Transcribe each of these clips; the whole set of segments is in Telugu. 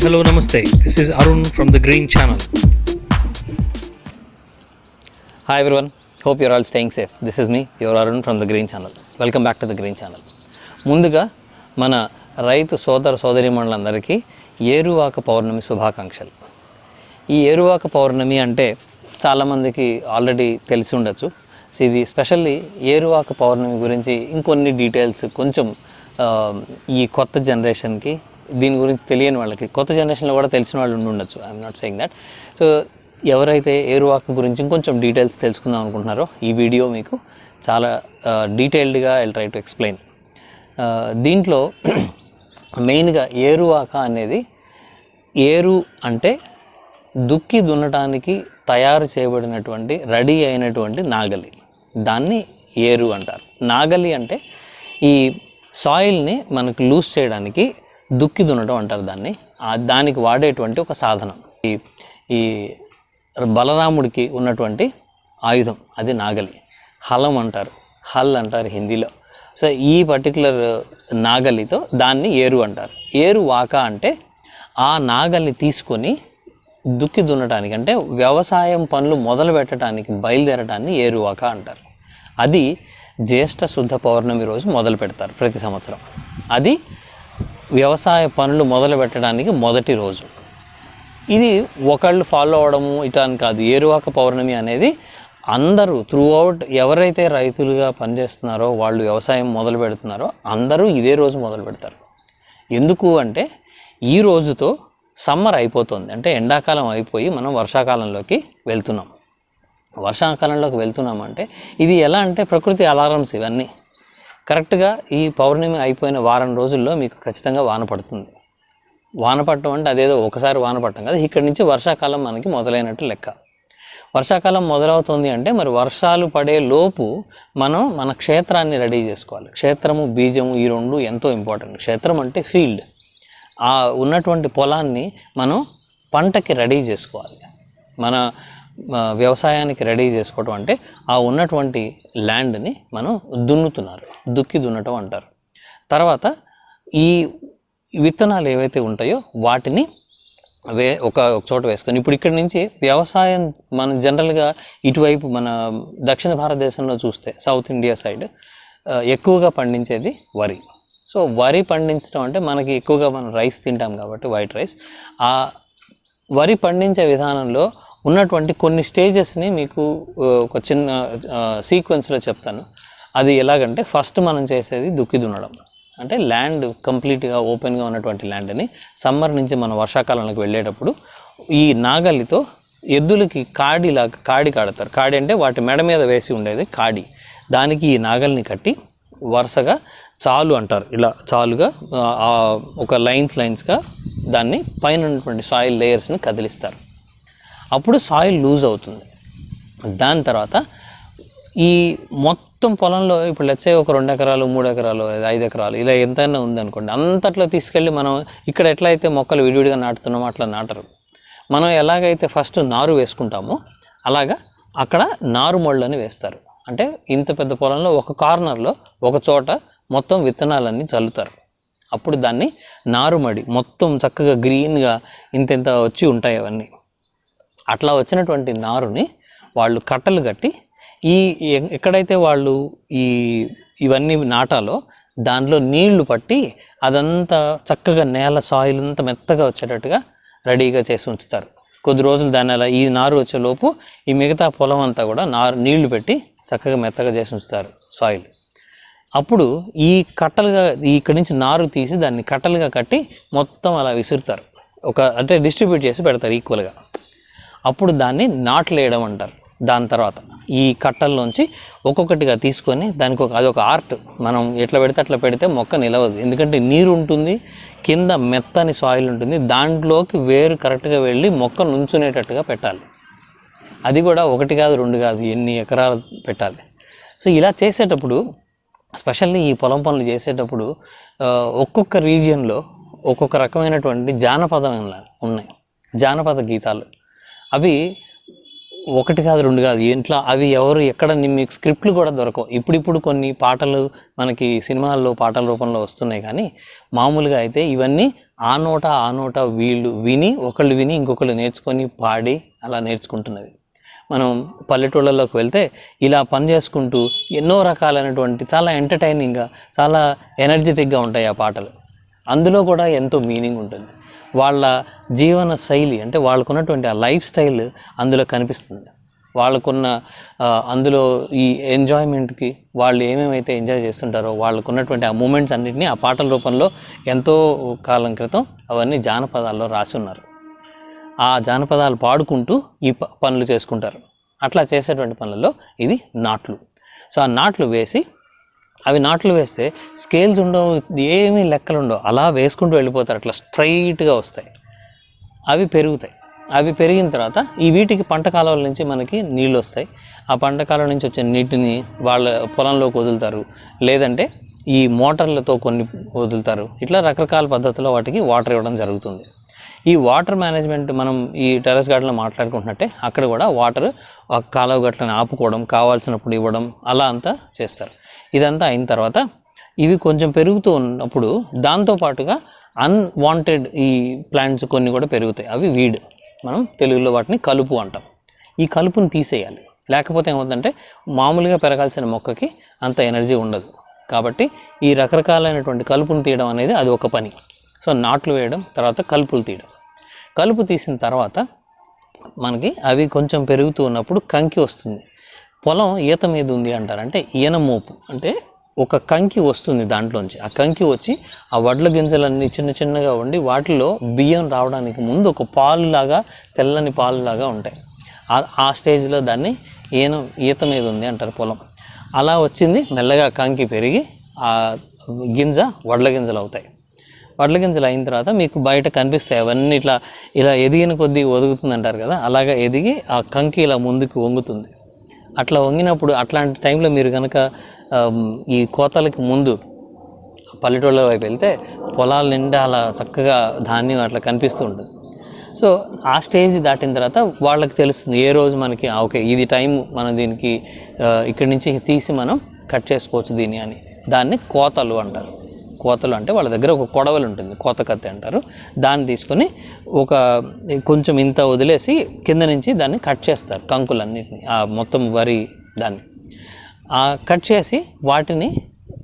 Hello, Namaste. This is Arun from the Green Channel. Hi everyone, hope you're all staying safe. This is me, your Arun from the Green Channel. Welcome back to the Green Channel. ముందుగా మన రైతు సోదరీమణులందరికీ ఏరువాక పౌర్ణమి శుభాకాంక్షలు. ఈ ఏరువాక పౌర్ణమి అంటే చాలామందికి ఆల్రెడీ తెలిసి ఉండొచ్చు. సో ఇది స్పెషల్లీ ఏరువాక పౌర్ణమి గురించి ఇంకొన్ని డీటెయిల్స్ కొంచెం ఈ కొత్త జనరేషన్కి దీని గురించి తెలియని వాళ్ళకి, కొత్త జనరేషన్లో కూడా తెలిసిన వాళ్ళు ఉండొచ్చు. I'm not saying that. So ఎవరైతే ఏరువాక గురించి ఇంకొంచెం డీటెయిల్స్ తెలుసుకుందాం అనుకుంటున్నారో ఈ వీడియో మీకు చాలా డీటెయిల్డ్గా ఐ ట్రై టు ఎక్స్ప్లెయిన్. దీంట్లో మెయిన్గా ఏరువాక అనేది, ఏరు అంటే దుక్కి దున్నటానికి తయారు చేయబడినటువంటి రెడీ అయినటువంటి నాగలి, దాన్ని ఏరు అంటారు. నాగలి అంటే ఈ సాయిల్ని మనకు లూజ్ చేయడానికి దుక్కి దున్నటం అంటారు దాన్ని. దానికి వాడేటువంటి ఒక సాధనం. ఈ బలరాముడికి ఉన్నటువంటి ఆయుధం అది నాగలి. హలం అంటారు, హల్ అంటారు హిందీలో. సో ఈ పర్టికులర్ నాగలితో దాన్ని ఏరు అంటారు. ఏరు వాక అంటే ఆ నాగలి తీసుకొని దుక్కి దున్నటానికి, అంటే వ్యవసాయం పనులు మొదలు పెట్టడానికి బయలుదేరటాన్ని ఏరువాక అంటారు. అది జ్యేష్ఠ శుద్ధ పౌర్ణమి రోజు మొదలు పెడతారు ప్రతి సంవత్సరం. అది వ్యవసాయ పనులు మొదలు పెట్టడానికి మొదటి రోజు. ఇది ఒకళ్ళు ఫాలో అవడము ఇటాని కాదు. ఏరువాక పౌర్ణమి అనేది అందరూ త్రూఅవుట్ ఎవరైతే రైతులుగా పనిచేస్తున్నారో, వాళ్ళు వ్యవసాయం మొదలు పెడుతున్నారో అందరూ ఇదే రోజు మొదలు పెడతారు. ఎందుకు అంటే ఈ రోజుతో సమ్మర్ అయిపోతుంది, అంటే ఎండాకాలం అయిపోయి మనం వర్షాకాలంలోకి వెళ్తున్నాం. వర్షాకాలంలోకి వెళ్తున్నామంటే ఇది ఎలా అంటే ప్రకృతి అలారమ్స్ ఇవన్నీ. కరెక్ట్గా ఈ పౌర్ణమి అయిపోయిన వారం రోజుల్లో మీకు ఖచ్చితంగా వాన పడుతుంది. వాన పడటం అంటే అదేదో ఒకసారి వాన పడటం కదా, ఇక్కడి నుంచి వర్షాకాలం మనకి మొదలైనట్టు లెక్క. వర్షాకాలం మొదలవుతుంది అంటే మరి వర్షాలు పడే లోపు మనం మన క్షేత్రాన్ని రెడీ చేసుకోవాలి. క్షేత్రము, బీజము ఈ రెండు ఎంతో ఇంపార్టెంట్. క్షేత్రం అంటే ఫీల్డ్, ఆ ఉన్నటువంటి పొలాన్ని మనం పంటకి రెడీ చేసుకోవాలి. మన వ్యవసాయానికి రెడీ చేసుకోవటం అంటే ఆ ఉన్నటువంటి ల్యాండ్ని మనం దున్నుతున్నారు, దుక్కి దున్నటం అంటారు. తర్వాత ఈ విత్తనాలు ఏవైతే ఉంటాయో వాటిని ఒక చోట వేసుకొని, ఇప్పుడు ఇక్కడి నుంచి వ్యవసాయం మనం జనరల్గా ఇటువైపు మన దక్షిణ భారతదేశంలో చూస్తే సౌత్ ఇండియా సైడ్ ఎక్కువగా పండించేది వరి. సో వరి పండించడం అంటే మనకి ఎక్కువగా మనం రైస్ తింటాం కాబట్టి వైట్ రైస్. ఆ వరి పండించే విధానంలో ఉన్నటువంటి కొన్ని స్టేజెస్ని మీకు ఒక చిన్న సీక్వెన్స్లో చెప్తాను. అది ఎలాగంటే ఫస్ట్ మనం చేసేది దుక్కి దున్నడం. అంటే ల్యాండ్ కంప్లీట్గా ఓపెన్గా ఉన్నటువంటి ల్యాండ్ని సమ్మర్ నుంచి మనం వర్షాకాలంలోకి వెళ్ళేటప్పుడు ఈ నాగలితో ఎద్దులకి కాడి కాడతారు. కాడి అంటే వాటి మెడ మీద వేసి ఉండేది కాడి. దానికి ఈ నాగల్ని కట్టి వరుసగా చాలు అంటారు, ఇలా చాలుగా ఒక లైన్స్గా దాన్ని పైన ఉన్నటువంటి సాయిల్ లేయర్స్ని కదిలిస్తారు. అప్పుడు సాయిల్ లూజ్ అవుతుంది. దాని తర్వాత ఈ మొత్తం పొలంలో ఇప్పుడు లెట్స్ సే ఒక 2 ఎకరాలు 3 ఎకరాలు 5 ఎకరాలు ఇలా ఎంతైనా ఉందనుకోండి, అంతట్లో తీసుకెళ్ళి మనం ఇక్కడ ఎట్లయితే మొక్కలు విడివిడిగా నాటుతున్నామో అట్లా నాటరు. మనం ఎలాగైతే ఫస్ట్ నారు వేసుకుంటామో అలాగా అక్కడ నారుమళ్ళని వేస్తారు. అంటే ఇంత పెద్ద పొలంలో ఒక కార్నర్లో ఒక చోట మొత్తం విత్తనాలన్నీ చల్లుతారు. అప్పుడు దాన్ని నారుమడి, మొత్తం చక్కగా గ్రీన్గా ఇంత వచ్చి ఉంటాయి అవన్నీ. అట్లా వచ్చినటువంటి నారుని వాళ్ళు కట్టలు కట్టి ఎక్కడైతే వాళ్ళు ఇవన్నీ నాటాలో దానిలో నీళ్లు పట్టి అదంతా చక్కగా నేల సాయిల్ అంతా మెత్తగా వచ్చేటట్టుగా రెడీగా చేసి ఉంచుతారు. కొద్ది రోజులు దాన్ని అలా ఈ నారు వచ్చేలోపు ఈ మిగతా పొలం అంతా కూడా నీళ్లు పెట్టి చక్కగా మెత్తగా చేసి ఉంచుతారు సాయిల్. అప్పుడు ఈ కట్టలుగా ఇక్కడి నుంచి నారు తీసి దాన్ని కట్టలుగా కట్టి మొత్తం అలా విసురుతారు, అంటే డిస్ట్రిబ్యూట్ చేసి పెడతారు ఈక్వల్గా. అప్పుడు దాన్ని నాట్లు వేయడం అంటారు. దాని తర్వాత ఈ కట్టల్లోంచి ఒక్కొక్కటిగా తీసుకొని దానికి అదొక ఆర్ట్. మనం ఎట్లా పెడితే అట్లా పెడితే మొక్క నిలవదు, ఎందుకంటే నీరు ఉంటుంది, కింద మెత్తని సాయిల్ ఉంటుంది, దాంట్లోకి వేరు కరెక్ట్గా వెళ్ళి మొక్క నుంచునేటట్టుగా పెట్టాలి. అది కూడా 1 కాదు 2 కాదు ఎన్ని ఎకరాలు పెట్టాలి. సో ఇలా చేసేటప్పుడు, స్పెషల్లీ ఈ పొలం పనులు చేసేటప్పుడు ఒక్కొక్క రీజియన్లో ఒక్కొక్క రకమైనటువంటి జానపదం ఉన్నాయి, జానపద గీతాలు. అవి 1 కాదు 2 కాదు ఇంట్లో అవి ఎవరు ఎక్కడ మీకు స్క్రిప్ట్లు కూడా దొరకవు. ఇప్పుడు కొన్ని పాటలు మనకి సినిమాల్లో పాటల రూపంలో వస్తున్నాయి, కానీ మామూలుగా అయితే ఇవన్నీ ఆ నోట వీళ్ళు విని ఒకళ్ళు విని ఇంకొకళ్ళు నేర్చుకొని పాడి అలా నేర్చుకుంటున్నది. మనం పల్లెటూళ్ళలోకి వెళ్తే ఇలా పని చేసుకుంటూ ఎన్నో రకాలైనటువంటి చాలా ఎంటర్టైనింగ్గా చాలా ఎనర్జెటిక్గా ఉంటాయి ఆ పాటలు. అందులో కూడా ఎంతో మీనింగ్ ఉంటుంది. వాళ్ళ జీవన శైలి అంటే వాళ్ళకున్నటువంటి ఆ లైఫ్ స్టైల్ అందులో కనిపిస్తుంది. వాళ్ళకున్న అందులో ఈ ఎంజాయ్మెంట్కి వాళ్ళు ఏమేమైతే ఎంజాయ్ చేస్తుంటారో వాళ్ళకున్నటువంటి ఆ మూమెంట్స్ అన్నింటినీ ఆ పాటల రూపంలో ఎంతో కాలం క్రితం అవన్నీ జానపదాల్లో రాసి ఉన్నారు. ఆ జానపదాలు పాడుకుంటూ ఈ పనులు చేసుకుంటారు. అట్లా చేసేటువంటి పనులలో ఇది నాట్లు. సో ఆ నాట్లు వేసి అవి నాట్లు వేస్తే స్కేల్స్ ఉండవు, ఏమీ లెక్కలు ఉండవు, అలా వేసుకుంటూ వెళ్ళిపోతారు. అట్లా స్ట్రైట్గా వస్తాయి. అవి పెరుగుతాయి. అవి పెరిగిన తర్వాత ఈ వీటికి పంట కాలువల నుంచి మనకి నీళ్ళు వస్తాయి. ఆ పంట కాలువ నుంచి వచ్చే నీటిని వాళ్ళ పొలంలోకి వదులుతారు, లేదంటే ఈ మోటార్లతో కొన్ని వదులుతారు. ఇట్లా రకరకాల పద్ధతుల్లో వాటికి వాటర్ ఇవ్వడం జరుగుతుంది. ఈ వాటర్ మేనేజ్మెంట్ మనం ఈ టెర్రస్ గార్డెన్లో మాట్లాడుకుంటున్నట్టే అక్కడ కూడా వాటర్ కాలువ గట్లని ఆపుకోవడం, కావాల్సినప్పుడు ఇవ్వడం, అలా అంతా చేస్తారు. ఇదంతా అయిన తర్వాత ఇవి కొంచెం పెరుగుతూ ఉన్నప్పుడు దాంతోపాటుగా అన్వాంటెడ్ ఈ ప్లాంట్స్ కొన్ని కూడా పెరుగుతాయి. అవి వీడ్, మనం తెలుగులో వాటిని కలుపు అంటాం. ఈ కలుపుని తీసేయాలి, లేకపోతే ఏమవుతుందంటే మామూలుగా పెరగాల్సిన మొక్కకి అంత ఎనర్జీ ఉండదు. కాబట్టి ఈ రకరకాలైనటువంటి కలుపుని తీయడం అనేది అది ఒక పని. సో నాట్లు వేయడం, తర్వాత కలుపులు తీయడం. కలుపు తీసిన తర్వాత మనకి అవి కొంచెం పెరుగుతూ ఉన్నప్పుడు కంకి వస్తుంది. పొలం ఈత మీద ఉంది అంటారు, అంటే ఈన మోపు అంటే ఒక కంకి వస్తుంది దాంట్లోంచి. ఆ కంకి వచ్చి ఆ వడ్ల గింజలన్నీ చిన్న చిన్నగా ఉండి వాటిలో బియ్యం రావడానికి ముందు ఒక పాలులాగా, తెల్లని పాలులాగా ఉంటాయి. ఆ స్టేజ్లో దాన్ని ఈత మీద ఉంది అంటారు పొలం. అలా వచ్చింది మెల్లగా కంకి పెరిగి ఆ గింజ వడ్ల గింజలు అవుతాయి. వడ్ల గింజలు అయిన తర్వాత మీకు బయట కనిపిస్తాయి అవన్నీ ఇలా ఎదిగిన కొద్దీ ఒదుగుతుంది అంటారు కదా, అలాగా ఎదిగి ఆ కంకి ఇలా ముందుకు వంగుతుంది. అట్లా వంగినప్పుడు అట్లాంటి టైంలో మీరు కనుక ఈ కోతలకి ముందు పల్లెటూళ్ళ వైపు వెళ్తే పొలాల నిండా అలా చక్కగా ధాన్యం అట్లా కనిపిస్తూ ఉంటుంది. సో ఆ స్టేజ్ దాటిన తర్వాత వాళ్ళకి తెలుస్తుంది ఏ రోజు మనకి ఓకే ఇది టైం, మనం దీనికి ఇక్కడి నుంచి తీసి మనం కట్ చేసుకోవచ్చు దీన్ని అని. దాన్ని కోతలు అంటారు. కోతలు అంటే వాళ్ళ దగ్గర ఒక కొడవలు ఉంటుంది, కోత కత్తి అంటారు. దాన్ని తీసుకొని ఒక కొంచెం ఇంత వదిలేసి కింద నుంచి దాన్ని కట్ చేస్తారు, కంకులన్నిటిని, ఆ మొత్తం వరి దాన్ని కట్ చేసి వాటిని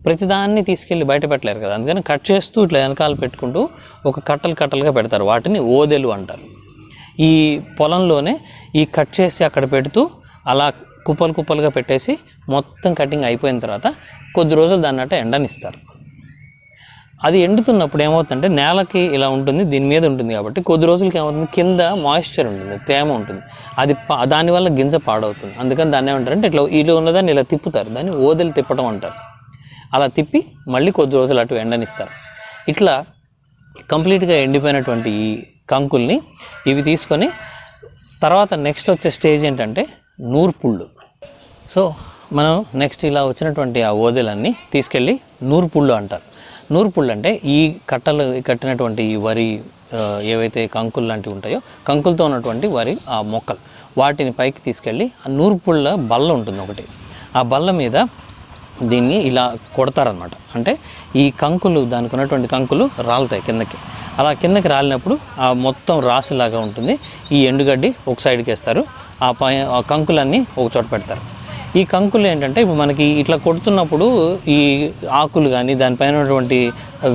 ప్రతిదాన్ని తీసుకెళ్ళి బయట పెట్టలేరు కదా, అందుకని కట్ చేస్తూ ఇట్లా వెనకాల పెట్టుకుంటూ ఒక కట్టలుగా పెడతారు. వాటిని ఓదెలు అంటారు. ఈ పొలంలోనే ఈ కట్ చేసి అక్కడ పెడుతూ అలా కుప్పలుగా పెట్టేసి మొత్తం కటింగ్ అయిపోయిన తర్వాత కొద్ది రోజులు దాన్ని అట్ట ఎండనిస్తారు. అది ఎండుతున్నప్పుడు ఏమవుతుందంటే నేలకి ఇలా ఉంటుంది, దీని మీద ఉంటుంది కాబట్టి కొద్ది రోజులకి ఏమవుతుంది, కింద మాయిశ్చర్ ఉంటుంది, తేమ ఉంటుంది, అది దానివల్ల గింజ పాడవుతుంది. అందుకని దాన్ని ఏమంటారంటే ఇలా ఉన్నదాన్ని ఇలా తిప్పుతారు, దాన్ని ఓదెలు తిప్పడం అంటారు. అలా తిప్పి మళ్ళీ కొద్ది రోజులు అటు ఎండనిస్తారు. ఇట్లా కంప్లీట్గా ఎండిపోయినటువంటి ఈ కంకుల్ని ఇవి తీసుకొని తర్వాత నెక్స్ట్ వచ్చే స్టేజ్ ఏంటంటే నూర్పుళ్ళు. సో మనం నెక్స్ట్ ఇలా వచ్చినటువంటి ఆ ఓదెలన్నీ తీసుకెళ్ళి నూర్పుళ్ళు అంటారు. నూర్పుళ్ళు అంటే ఈ కట్టలు కట్టినటువంటి ఈ వరి ఏవైతే కంకులు లాంటివి ఉంటాయో, కంకులతో ఉన్నటువంటి వరి ఆ మొక్కలు, వాటిని పైకి తీసుకెళ్ళి ఆ నూర్పుళ్ళ బల్ల ఉంటుంది ఒకటి, ఆ బల్ల మీద దీన్ని ఇలా కొడతారనమాట. అంటే ఈ కంకులు, దానికి ఉన్నటువంటి కంకులు రాలుతాయి కిందకి. అలా కిందకి రాలినప్పుడు ఆ మొత్తం రాసులాగా ఉంటుంది. ఈ ఎండుగడ్డి ఒక సైడ్కి వేస్తారు, ఆ కంకులన్నీ ఒక చోట పెడతారు. ఈ కంకులు ఏంటంటే ఇప్పుడు మనకి ఇట్లా కొడుతున్నప్పుడు ఈ ఆకులు కానీ దానిపైన ఉన్నటువంటి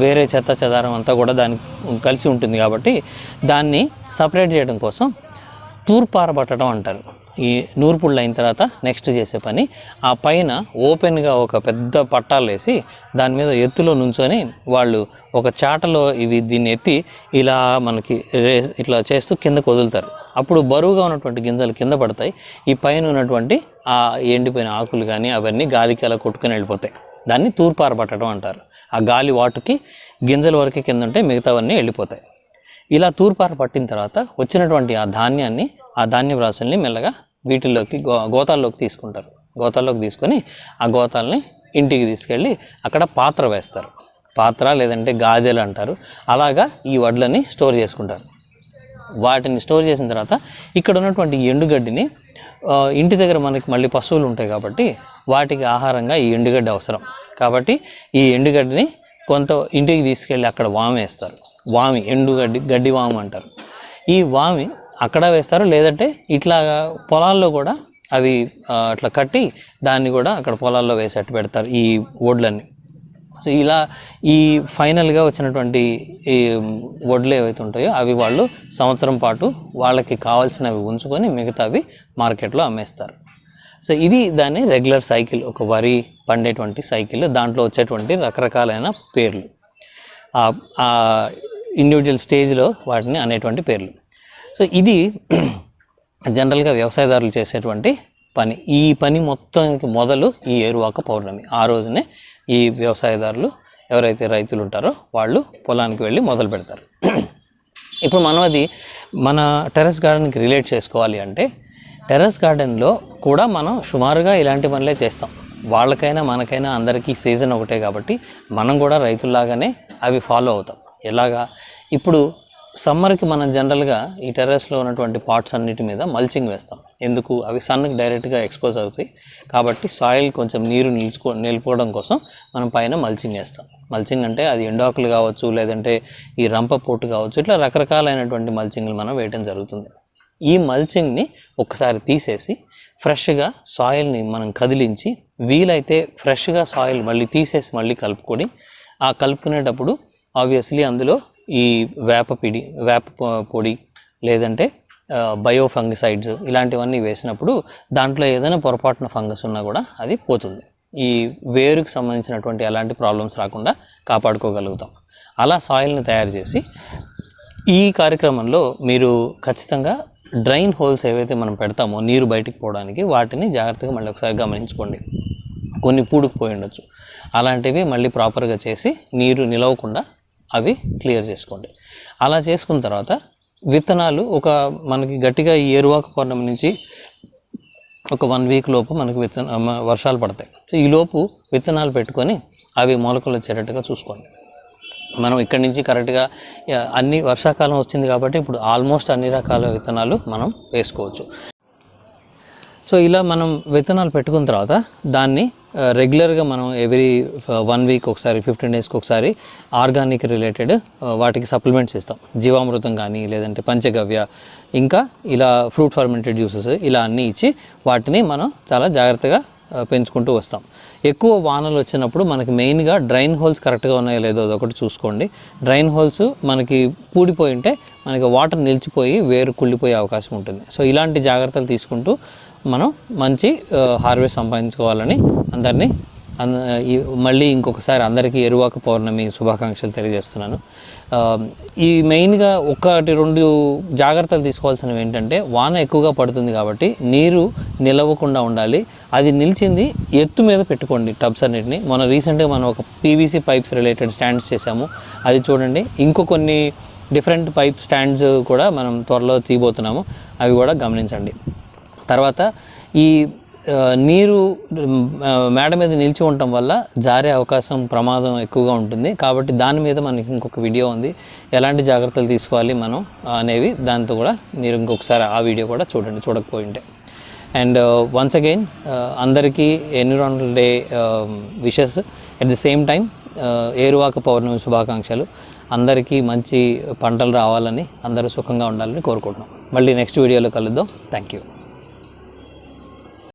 వేరే చెత్త చెదారం అంతా కూడా దానికి కలిసి ఉంటుంది కాబట్టి దాన్ని సపరేట్ చేయడం కోసం తూర్పారబట్టడం అంటారు. ఈ నూర్పుళ్ళు అయిన తర్వాత నెక్స్ట్ చేసే పని, ఆ పైన ఓపెన్గా ఒక పెద్ద పట్టాలు వేసి దాని మీద ఎత్తులో నుంచొని వాళ్ళు ఒక చాటలో దీన్ని ఎత్తి ఇలా మనకి ఇట్లా చేస్తూ కిందకు వదులుతారు. అప్పుడు బరువుగా ఉన్నటువంటి గింజలు కింద పడతాయి. ఈ పైన ఉన్నటువంటి ఆ ఎండిపోయిన ఆకులు కానీ అవన్నీ గాలికి అలా కొట్టుకుని వెళ్ళిపోతాయి. దాన్ని తూర్పారబట్టడం అంటారు. ఆ గాలి వాటుకి గింజల వరకు కింద ఉంటే మిగతావన్నీ వెళ్ళిపోతాయి. ఇలా తూర్పార పట్టిన తర్వాత వచ్చినటువంటి ఆ ధాన్యాన్ని, ఆ ధాన్యం రాసుల్ని మెల్లగా వీటిల్లోకి గోతాల్లోకి తీసుకుంటారు. గోతాల్లోకి తీసుకొని ఆ గోతాలని ఇంటికి తీసుకెళ్ళి అక్కడ పాత్ర వేస్తారు. పాత్ర లేదంటే గాదెలు అంటారు. అలాగా ఈ వడ్లని స్టోర్ చేసుకుంటారు. వాటిని స్టోర్ చేసిన తర్వాత ఇక్కడ ఉన్నటువంటి ఎండుగడ్డిని ఇంటి దగ్గర మనకి మళ్ళీ పశువులు ఉంటాయి కాబట్టి వాటికి ఆహారంగా ఈ ఎండుగడ్డి అవసరం. కాబట్టి ఈ ఎండుగడ్డిని కొంత ఇంటికి తీసుకెళ్ళి అక్కడ వామేస్తారు. వామి, గడ్డి వాము అంటారు. ఈ వామి అక్కడ వేస్తారు, లేదంటే ఇట్లా పొలాల్లో కూడా అవి అట్లా కట్టి దాన్ని కూడా అక్కడ పొలాల్లో వేసేట్టు పెడతారు ఈ వడ్లన్నీ. సో ఇలా ఈ ఫైనల్గా వచ్చినటువంటి ఈ వడ్లు ఏవైతే ఉంటాయో అవి వాళ్ళు సంవత్సరం పాటు వాళ్ళకి కావాల్సినవి ఉంచుకొని మిగతావి మార్కెట్లో అమ్మేస్తారు. సో ఇది దాన్ని రెగ్యులర్ సైకిల్, ఒక వరి పండేటువంటి సైకిల్. దాంట్లో వచ్చేటువంటి రకరకాలైన పేర్లు, ఆ ఇండివిజువల్ స్టేజ్లో వాటిని అనేటువంటి పేర్లు. సో ఇది జనరల్గా వ్యవసాయదారులు చేసేటువంటి పని. ఈ పని మొత్తానికి మొదలు ఈ ఏరువాక పౌర్ణమి. ఆ రోజునే ఈ వ్యవసాయదారులు ఎవరైతే రైతులు ఉంటారో వాళ్ళు పొలానికి వెళ్ళి మొదలు పెడతారు. ఇప్పుడు మనం అది మన టెర్రస్ గార్డెన్కి రిలేట్ చేసుకోవాలి అంటే, టెర్రస్ గార్డెన్లో కూడా మనం సుమారుగా ఇలాంటి పనులే చేస్తాం. వాళ్ళకైనా మనకైనా అందరికీ సీజన్ ఒకటే కాబట్టి మనం కూడా రైతుల్లాగానే అవి ఫాలో అవుతాం. ఎలాగా, ఇప్పుడు సమ్మర్కి మనం జనరల్గా ఈ టెర్రస్లో ఉన్నటువంటి పార్ట్స్ అన్నిటి మీద మల్చింగ్ వేస్తాం. ఎందుకు? అవి సన్కి డైరెక్ట్గా ఎక్స్పోజ్ అవుతాయి కాబట్టి సాయిల్ కొంచెం నీరు నిలుపుకోవడం కోసం మనం పైన మల్చింగ్ వేస్తాం. మల్చింగ్ అంటే అది ఎండాకులు కావచ్చు, లేదంటే ఈ రంప పోటు కావచ్చు, ఇట్లా రకరకాలైనటువంటి మల్చింగ్లు మనం వేయడం జరుగుతుంది. ఈ మల్చింగ్ని ఒక్కసారి తీసేసి ఫ్రెష్గా సాయిల్ని మనం కదిలించి, వీలైతే ఫ్రెష్గా సాయిల్ మళ్ళీ తీసేసి మళ్ళీ కలుపుకొని, ఆ కలుపుకునేటప్పుడు ఆబ్వియస్లీ అందులో ఈ వేప పొడి లేదంటే బయోఫంగిసైడ్స్ ఇలాంటివన్నీ వేసినప్పుడు దాంట్లో ఏదైనా పొరపాటున ఫంగస్ ఉన్నా కూడా అది పోతుంది. ఈ వేరుకు సంబంధించినటువంటి ఎలాంటి ప్రాబ్లమ్స్ రాకుండా కాపాడుకోగలుగుతాం. అలా సాయిల్ని తయారు చేసి ఈ కార్యక్రమంలో మీరు ఖచ్చితంగా డ్రైన్ హోల్స్ ఏవైతే మనం పెడతామో నీరు బయటికి పోవడానికి, వాటిని జాగ్రత్తగా మళ్ళీ ఒకసారి గమనించుకోండి. కొన్ని పూడుకుపోయి ఉండొచ్చు, అలాంటివి మళ్ళీ ప్రాపర్గా చేసి నీరు నిలవకుండా అవి క్లియర్ చేసుకోండి. అలా చేసుకున్న తర్వాత విత్తనాలు మనకి గట్టిగా ఈ ఏరువాక పౌర్ణమి నుంచి ఒక 1 వీక్ లోపు మనకి వర్షాలు పడతాయి. సో ఈ లోపు విత్తనాలు పెట్టుకొని అవి మొలకలు వచ్చేటట్టుగా చూసుకోండి. మనం ఇక్కడి నుంచి కరెక్ట్గా అన్ని వర్షాకాలం వచ్చింది కాబట్టి ఇప్పుడు ఆల్మోస్ట్ అన్ని రకాల విత్తనాలు మనం వేసుకోవచ్చు. సో ఇలా మనం విత్తనాలు పెట్టుకున్న తర్వాత దాన్ని రెగ్యులర్గా మనం ఎవ్రీ 1 వీక్ ఒకసారి, 15 డేస్కి ఒకసారి ఆర్గానిక్ రిలేటెడ్ వాటికి సప్లిమెంట్స్ ఇస్తాం. జీవామృతం కానీ, లేదంటే పంచగవ్య, ఇంకా ఇలా ఫ్రూట్ ఫర్మెంటెడ్ జ్యూసెస్, ఇలా అన్నీ ఇచ్చి వాటిని మనం చాలా జాగ్రత్తగా పెంచుకుంటూ వస్తాం. ఎక్కువ వానలు వచ్చినప్పుడు మనకి మెయిన్గా డ్రైన్ హోల్స్ కరెక్ట్గా ఉన్నాయో లేదో అదొకటి చూసుకోండి. డ్రైన్ హోల్స్ మనకి పూడిపోయి ఉంటే మనకి వాటర్ నిలిచిపోయి వేరు కుళ్ళిపోయే అవకాశం ఉంటుంది. సో ఇలాంటి జాగ్రత్తలు తీసుకుంటూ మనం మంచి హార్వెస్ట్ సంపాదించుకోవాలని అందరినీ మళ్ళీ ఇంకొకసారి అందరికీ ఎరువాక పౌర్ణమి శుభాకాంక్షలు తెలియజేస్తున్నాను. ఈ మెయిన్గా 1-2 జాగ్రత్తలు తీసుకోవాల్సినవి ఏంటంటే, వాన ఎక్కువగా పడుతుంది కాబట్టి నీరు నిలవకుండా ఉండాలి. అది నిలిచింది ఎత్తు మీద పెట్టుకోండి టబ్స్ అన్నిటిని. రీసెంట్గా మనం ఒక పీవీసీ పైప్స్ రిలేటెడ్ స్టాండ్స్ చేసాము, అది చూడండి. ఇంకో కొన్ని డిఫరెంట్ పైప్ స్టాండ్స్ కూడా మనం త్వరలో తీయబోతున్నాము, అవి కూడా గమనించండి. తర్వాత ఈ నీరు మేడ మీద నిలిచి ఉండటం వల్ల జారే అవకాశం, ప్రమాదం ఎక్కువగా ఉంటుంది కాబట్టి దాని మీద మనకి ఇంకొక వీడియో ఉంది, ఎలాంటి జాగ్రత్తలు తీసుకోవాలి మనం అనేవి. దాంతో కూడా మీరు ఇంకొకసారి ఆ వీడియో కూడా చూడండి, చూడకపోయింటే. అండ్ వన్స్ అగైన్ అందరికీ environmental day wishes. At the same time ఏరువాక పౌర్ణమి శుభాకాంక్షలు. అందరికీ మంచి పంటలు రావాలని, అందరూ సుఖంగా ఉండాలని కోరుకుంటున్నాం. మళ్ళీ నెక్స్ట్ వీడియోలో కలుద్దాం. Thank you.